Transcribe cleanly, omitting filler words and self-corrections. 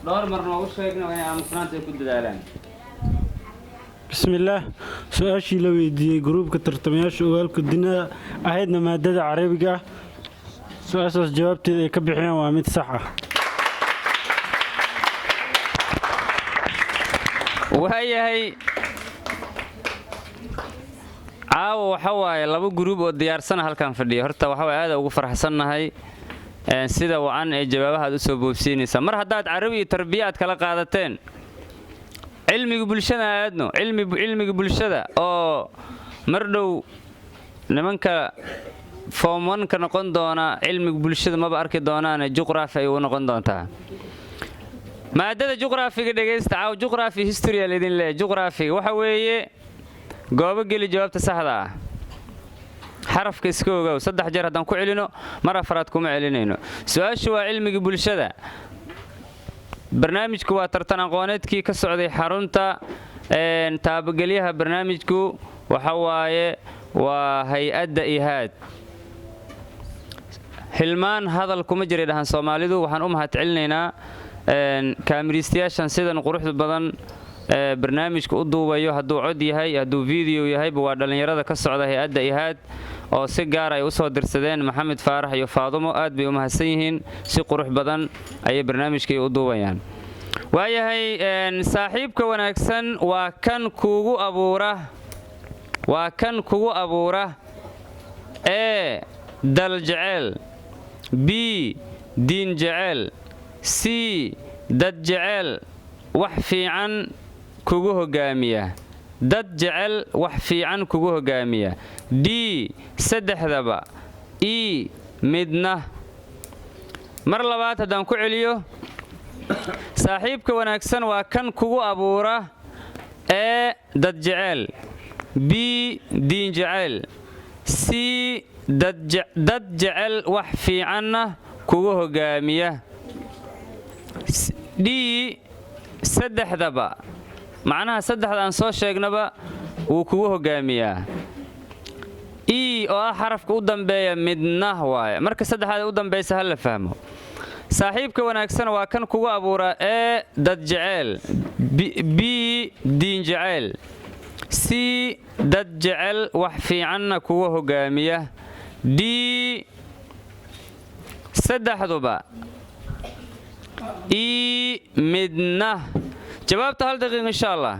dhowr marna ugu sheegna inay aamusnaanta ay ku dadaalaan. بسم الله سؤاشي لو يدي جروب كترتمياش وقالك الدنيا أهدنا مادة عربية سؤال جوابت كبحين وعميد صحة وهي عاو وحواي لابو جروب وديار سنة هل كان فردي هرتا وحواي هذا وقفر حسنا هاي سيدا وعن جوابها دوسو بوبسيني سمر هداد عربي تربيات كلا قادتين علمي بلشنا أدنو علمي بلشنا أو مردو نمنك فومن كنقون دونا علمي بلشنا ما بأرك دونا أنا جغرافيا ونقون دونتها مادة جغرافيا دقيست أو جغرافيا هيستوريا لدين له جغرافيا وحوي جوابك اللي جوابت سهلة حرف كسكوجا وصدق جرى دم كعلنو مرة فراتكم علنينو سؤال شو علمي بلشنا برنامجكو waa tartan aqooneedkii ka socday xarunta taabagaliyaha barnaamijku waxa waaye waa hay'adda ihaad hilmaan hadal kuma jiray dhahan Soomaalidu waxaan u mahad celinaynaa kaamiristayaashan sidan quruxda badan barnaamijku u duubayo hadduu cod yahay hadduu video yahay waa dhalinyarada ka socda hay'adda ihaad oo si gaar ay u soo dirsadeen Maxamed Faarax iyo Faadumo aad bay u mahadsan yihiin si qurux badan ay barnaamijkay u duubayaan waayahay saaxiibka wanaagsan waa kan kugu abuura ee dal jecel b diin jecel c dad jecel wax fiican kugu hogaamiya dad jecel wax fiican kugu hogaamiya d saddexdaba e midna mar labaad haddaan ku celiyo saaxiibka wanaagsan waa kan kugu abuura ee dad jecel b diin jecel c dad jecel wax fiicanna kugu hogaamiya d saddexdaba macnaha saddexda aan soo sheegnaba wuu kugu hogaamiyaa e oo ah xarafka u dambeeya midna waaye marka saddexda u dambaysa hal la fahmo saaxiibka wanaagsan waa kan kugu abuura ee dad jecel b diin jecel c dad jecel wax fiicanna kugu hogaamiya d saddexduba e midna jawaabta hal daqiiqo insha Allah